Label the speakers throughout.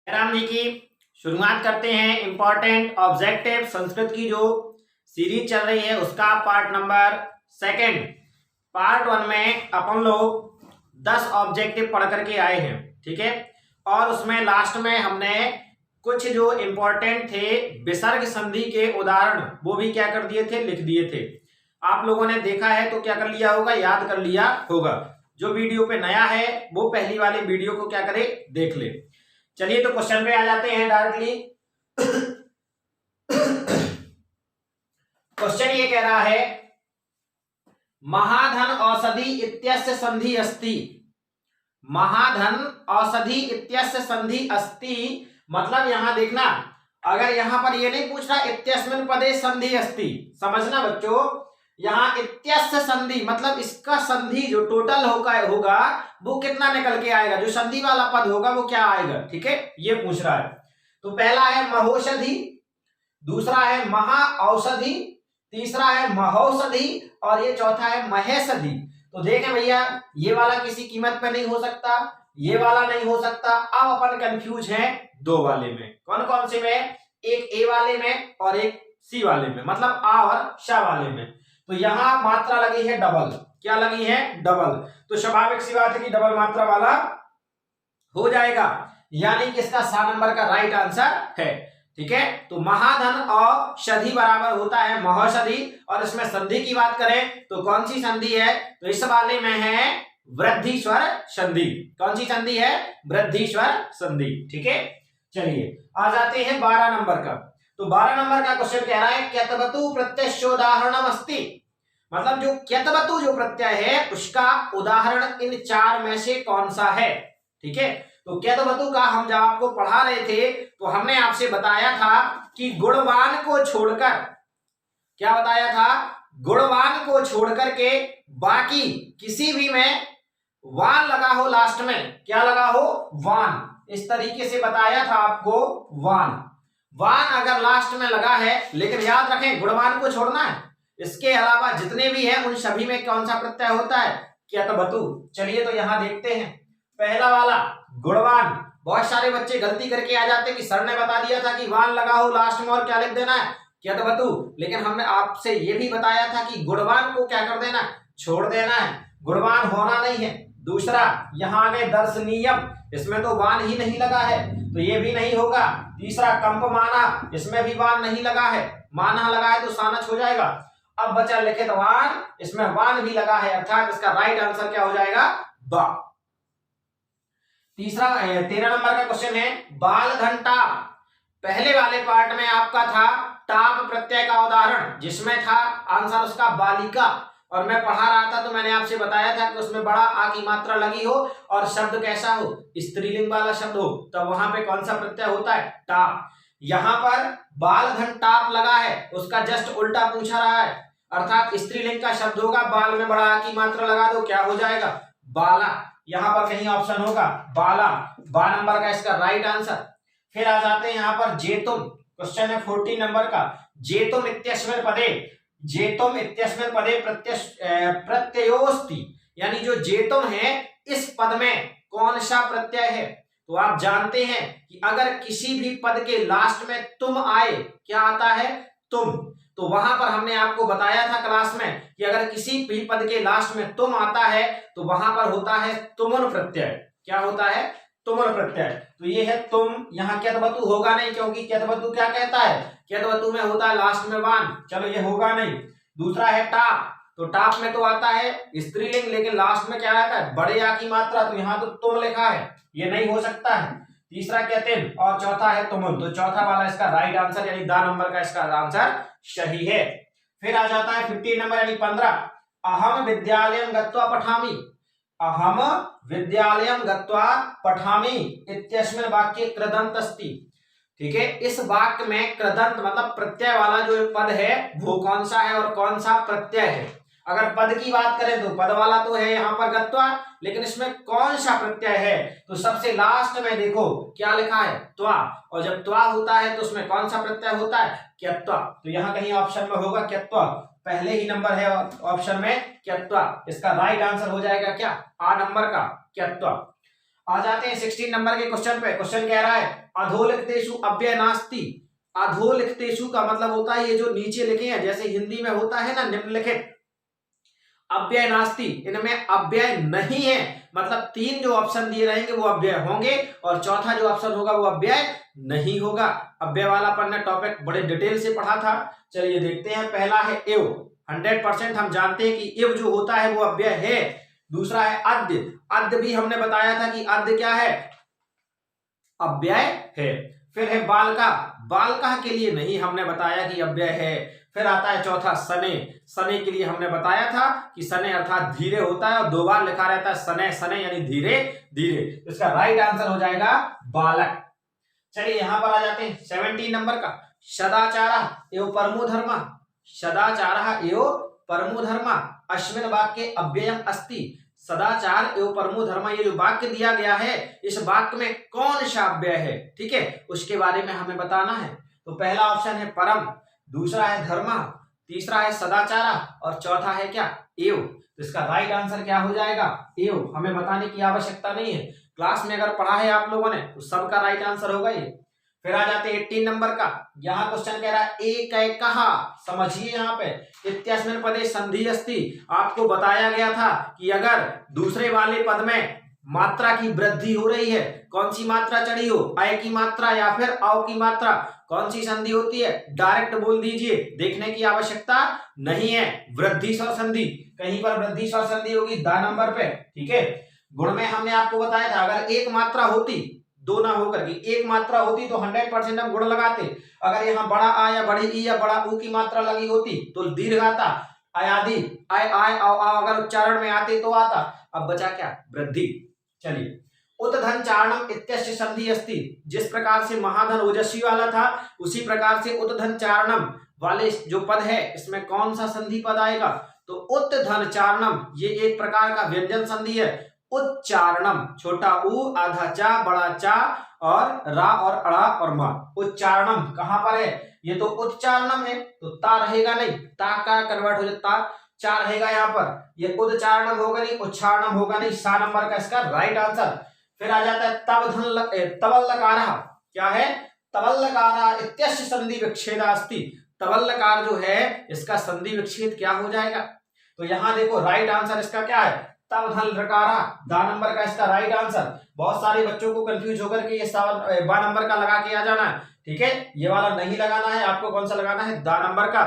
Speaker 1: राम जी की शुरुआत करते हैं। इंपॉर्टेंट ऑब्जेक्टिव संस्कृत की जो सीरीज चल रही है उसका part number second. Part one में अपन लोग 10 ऑब्जेक्टिव पढ़ करके आए हैं, ठीक है। और उसमें लास्ट में हमने कुछ जो इंपॉर्टेंट थे विसर्ग संधि के उदाहरण वो भी क्या कर दिए थे, लिख दिए थे। आप लोगों ने देखा है तो क्या कर लिया होगा, याद कर लिया होगा। जो वीडियो पे नया है वो पहली वाली वीडियो को क्या करे, देख ले। चलिए तो क्वेश्चन पे आ जाते हैं डायरेक्टली। क्वेश्चन ये कह रहा है महाधन औषधि इत्यस्य संधि अस्ति। महाधन औषधि इत्यस्य संधि अस्ति मतलब यहां देखना, अगर यहां पर ये नहीं पूछ रहा इत्यस्मिन् पदे संधि अस्ति, समझना बच्चों, यहां इत्यस्य संधि मतलब इसका संधि जो टोटल होगा वो कितना निकल के आएगा, जो संधि वाला पद होगा वो क्या आएगा, ठीक है, ये पूछ रहा है। तो पहला है महौषधि, दूसरा है महाऔषधि, तीसरा है महौषधि और ये चौथा है महेषधि। तो देखें भैया, ये वाला किसी कीमत पे नहीं हो सकता, ये वाला नहीं हो सकता। अब अपन कंफ्यूज हैं दो वाले में। कौन कौन से में? एक ए वाले में और एक सी वाले में, मतलब आ और शा वाले में। तो यहां मात्रा लगी है डबल। क्या लगी है? डबल। तो स्वाभाविक सी बात है कि डबल मात्रा वाला हो जाएगा, यानी कि इसका सा नंबर का राइट आंसर है, ठीक है। तो महाधन और शधि बराबर होता है महौषधि, और इसमें संधि की बात करें तो कौन सी संधि है? तो इस वाले में है वृद्धि स्वर संधि। कौन सी संधि है? वृद्धि स्वर संधि, ठीक है। चलिए आ जाते हैं 12 नंबर का। तो 12 नंबर का क्वेश्चन कह रहा है क्यतवतु प्रत्ययोदाहरणम अस्ति, मतलब जो क्यतवतु जो प्रत्यय है उसका उदाहरण इन चार में से कौन सा है, ठीक है। तो क्यतवतु का हम जब आपको पढ़ा रहे थे तो हमने आपसे बताया था कि गुणवान को छोड़कर, क्या बताया था? गुणवान को छोड़कर के बाकी किसी भी में वान लगा हो लास्ट में, क्या लगा हो? वान। इस तरीके से बताया था आपको, वान। वान अगर लास्ट में लगा है, लेकिन याद रखें गुणवान को छोड़ना है, इसके अलावा जितने भी हैं उन सभी में कौन सा प्रत्यय होता है? क्यतवतु। चलिए तो यहां देखते हैं पहला वाला गुणवान। बहुत सारे बच्चे गलती करके आ जाते हैं कि सर ने बता दिया था कि वान लगा हो लास्ट में और क्या लिख देना है? क्यतवतु। लेकिन हमने आपसे ये भी बताया था कि गुणवान को क्या कर देना? छोड़ देना है, गुणवान होना नहीं है। दूसरा यहां आगे दर्शनीयम, इसमें तो वान ही नहीं लगा है तो ये भी नहीं होगा। तीसरा कंपमाना, इसमें भी वान नहीं लगा है, माना लगा है तो सानच हो जाएगा। अब बचा लिखित वान, इसमें वान भी लगा है, अर्थात इसका राइट आंसर क्या हो जाएगा? बा। तीसरा 13 नंबर का क्वेश्चन है बाल घंटा। पहले वाले पार्ट में आपका था टाप प्रत्यय का उदाहरण, जिसमें था आंसर उसका बालिका, और मैं पढ़ा रहा था तो मैंने आपसे बताया था कि उसमें बड़ा आ की मात्रा लगी हो और शब्द कैसा हो? स्त्रीलिंग वाला शब्द हो, तब वहां पे कौन सा प्रत्यय होता है? टाप। यहां पर बाल घन टाप लगा है, उसका जस्ट उल्टा पूछा रहा है, अर्थात स्त्रीलिंग का शब्द होगा, बाल में बड़ा आ की मात्रा लगा दो, क्या हो जाएगा? बाला। यहां पर कहीं ऑप्शन होगा बाला, बा नंबर का इसका राइट आंसर। फिर आ जाते हैं यहां पर जेतुम। क्वेश्चन है 14 नंबर का। जेतुम इत्यस्मिन् पदे, जेतुम इत्यस्मिन् पदे प्रत्ययोस्ति, यानी जो जेतुम है इस पद में कौन सा प्रत्यय है? तो आप जानते हैं कि अगर किसी भी पद के लास्ट में तुम आए, क्या आता है? तुम। तो वहां पर हमने आपको बताया था क्लास में कि अगर किसी भी पद के लास्ट में तुम आता है तो वहां पर होता है तुमुन प्रत्यय। क्या होता है? तुमुन प्रत्यय। तो ये है तुम, यहाँ क्यतवतु होगा नहीं, क्योंकि क्यतवतु क्या कहता है? क्यतवतु में होता है लास्ट में वान, चलो ये होगा नहीं। दूसरा है टाप, तो टाप में तो आता है स्त्रीलिंग, लेकिन लास्ट में क्या आता है? बड़े आ की मात्रा, तो यहाँ तो तुम लिखा है, ये नहीं हो सकता है। तीसरा क्यतिन और चौथा है तुमुन, तो चौथा वाला इसका राइट आंसर, यानी दा नंबर का इसका आंसर सही है। फिर आ जाता है 15 नंबर यानी 15, अहम विद्यालयम गत्वा पठामि। अहम विद्यालयम गत्वा पठामि इत्यस्मिन् वाक्ये कृदंत अस्ति, ठीक है। इस वाक्य में कृदंत मतलब प्रत्यय वाला जो पद है वो कौन सा है और कौन सा प्रत्यय है? अगर पद की बात करें तो पद वाला तो है यहाँ पर गत्वा, लेकिन इसमें कौन सा प्रत्यय है? तो सबसे लास्ट में देखो क्या लिखा है? त्वा, और जब त्वा होता है तो उसमें कौन सा प्रत्यय होता है? क्यत्वा। तो यहाँ कहीं ऑप्शन में होगा क्यत्वा, पहले ही नंबर है ऑप्शन में क्यत्वा, इसका राइट आंसर हो जाएगा क्या? आ नंबर का क्यत्वा। आ जाते हैं 16 नंबर के क्वेश्चन पे। क्वेश्चन कह रहा है अधोलिखितेषु अव्यय नास्ति। अधोलिखितेषु का मतलब होता है ये जो नीचे लिखे हैं, जैसे हिंदी में होता है ना निम्नलिखित, अव्यय नास्ति, इनमें अव्यय नहीं है, मतलब 3 जो ऑप्शन दिए रहेंगे वो अव्यय होंगे और चौथा जो ऑप्शन होगा वो अव्यय नहीं होगा। अव्यय वाला अपन ने टॉपिक बड़े डिटेल से पढ़ा था। चलिए देखते हैं। पहला है एव, 100% हम जानते हैं कि एव जो होता है वो अव्यय है। दूसरा है अद्य, अद्य भी हमने बताया था कि अद्य क्या है, अव्यय है। फिर है बालका, बालका के लिए नहीं हमने बताया कि अव्यय है। फिर आता है चौथा सने, सने के लिए हमने बताया था कि सने अर्थात धीरे होता है और 2 बार लिखा रहता है सने सने यानी धीरे धीरे। तो इसका राइट आंसर हो जाएगा बालक। चलिए यहां पर आ जाते हैं 17 नंबर का, सदाचार एवं परमो धर्म। सदाचार एवं परमो धर्म अस्मिन् वाक्ये अव्ययम अस्ति। सदाचार एवं परमो धर्म, ये जो वाक्य दिया गया है इस वाक्य में कौन सा अव्यय है, ठीक है, उसके बारे में हमें बताना है। तो पहला ऑप्शन है परम, दूसरा है धर्म, तीसरा है सदाचार और चौथा है क्या, एव। तो इसका राइट आंसर क्या हो जाएगा, एव। हमें बताने की आवश्यकता नहीं है, क्लास में अगर पढ़ा है आप लोगों ने तो सबका राइट आंसर होगा ये। फिर आ जाते 18 नंबर का। यहाँ क्वेश्चन कह रहा है एकैकः, समझिए यहाँ पे, इत्यस्मिन् पदे संधि अस्ति। आपको बताया गया था कि अगर दूसरे वाले पद में मात्रा की वृद्धि हो रही है, कौन सी मात्रा चढ़ी हो, अय की मात्रा या फिर औ की मात्रा, कौन सी संधि होती है, डायरेक्ट बोल दीजिए, देखने की आवश्यकता नहीं है। वृद्धि स्वर संधि, कहीं पर वृद्धि स्वर संधि होगी दा नंबर पे, ठीक है। गुण में हमने आपको बताया था अगर एक मात्रा होती, 2 ना होकर के एक मात्रा होती तो 100% हम गुण लगाते। अगर यहाँ बड़ा आ या बड़ी ई या बड़ा ऊ की मात्रा लगी होती तो दीर्घ आता, आयादी आय आय औ अगर उच्चारण में आते तो आता। अब बचा क्या, वृद्धि। चलिए उतधन चारणम इत्यस्य संधि अस्ति। जिस प्रकार से महाधन ओजस्वी वाला था उसी प्रकार से उतधन चारणम वाले जो पद है इसमें कौन सा संधि पद आएगा, तो उत्धन चारणम, ये एक प्रकार का व्यंजन संधि है। उच्चारणम, छोटा ऊ आधा चा बड़ा चा और रा और अड़ा और मा, उच्चारणम कहां पर है, ये तो उच्चारणम है तो ता रहेगा नहीं, ता का कन्वर्ट हो जाता चा रहेगा यहाँ पर, ये उच्चारणम होगा नहीं, उच्चारणम होगा नहीं, सा नंबर का इसका राइट आंसर। फिर आ जाता है तवल्लकारः, क्या है, तवल्लकारः इत्यस्य संधि विच्छेदः अस्ति। तवल्लकार जो है इसका संधि विच्छेद क्या हो जाएगा, तो यहाँ देखो राइट आंसर इसका क्या है, तवधल रकारा, दा नंबर का इसका राइट आंसर। बहुत सारे बच्चों को कंफ्यूज होकर के ये बा नंबर का लगा के आ जाना है, ठीक है, ये वाला नहीं लगाना है, आपको कौन सा लगाना है, दा नंबर का।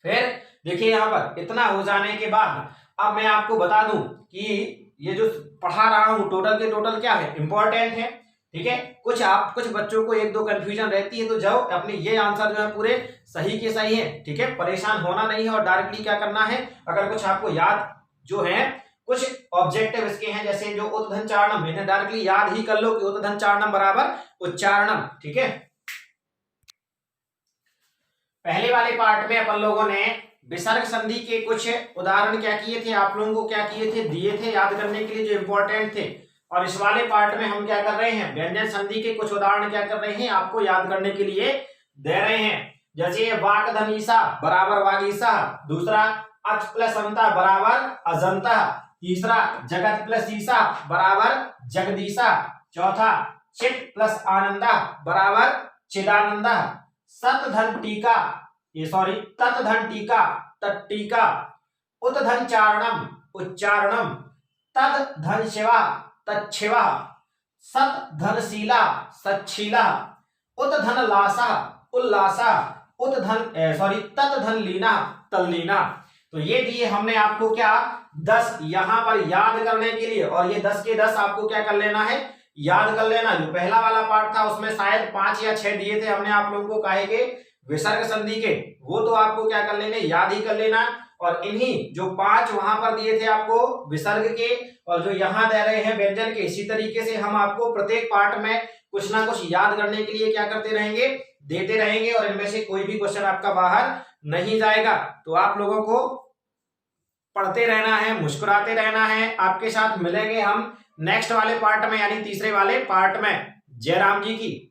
Speaker 1: फिर देखिए यहाँ पर इतना हो जाने के बाद अब मैं आपको बता दूं कि ये जो पढ़ा रहा हूं टोटल के टोटल क्या है, इंपॉर्टेंट है, ठीक है। कुछ बच्चों को 1-2 कंफ्यूजन रहती है, तो जाओ अपने ये आंसर जो है पूरे सही के सही है, ठीक है, परेशान होना नहीं है और डायरेक्टली क्या करना है, अगर कुछ आपको याद जो है, कुछ ऑब्जेक्टिव इसके हैं जैसे जो उतधन चारणम, इन्हें डायरेक्टली याद ही कर लो कि उतधन चारणम बराबर उच्चारणम, ठीक है। पहले वाले पार्ट में अपन लोगों ने विसर्ग संधि के कुछ उदाहरण क्या किए थे, आप लोगों को क्या किए थे, दिए थे याद करने के लिए जो इंपॉर्टेंट थे। और इस वाले पार्ट में हम क्या कर रहे हैं, व्यंजन संधि के कुछ उदाहरण क्या कर रहे हैं, आपको याद करने के लिए दे रहे हैं। जैसे वाक्धनीसा बराबर वागीसा, दूसरा अच प्लस अंता बराबर अजंता, तीसरा जगत प्लस ईसा बराबर जगदीसा, चौथा चित प्लस आनंदा बराबर चिदानंदा, सतधन टीका ततधन टीका तट्टीका, उतधन चारणम उच्चारणम, तदधन शिवा तच्छिवा, सतधनशीला सच्छीला, उतधन लासा उल्लासा, ततधन लीना तल्लीना। तो ये दिए हमने आपको क्या 10 यहां पर याद करने के लिए, और ये 10 के 10 आपको क्या कर लेना है, याद कर लेना। जो पहला वाला पार्ट था उसमें शायद 5 या 6 दिए थे हमने आप लोगों को काहे के, विसर्ग संधि के, वो तो आपको क्या कर लेने, याद ही कर लेना। और इन्हीं जो 5 वहां पर दिए थे आपको विसर्ग के और जो यहाँ दे रहे हैं व्यंजन के, इसी तरीके से हम आपको प्रत्येक पार्ट में कुछ ना कुछ याद करने के लिए क्या करते रहेंगे, देते रहेंगे, और इनमें से कोई भी क्वेश्चन आपका बाहर नहीं जाएगा। तो आप लोगों को पढ़ते रहना है, मुस्कुराते रहना है। आपके साथ मिलेंगे हम नेक्स्ट वाले पार्ट में, यानी तीसरे वाले पार्ट में। जय राम जी की।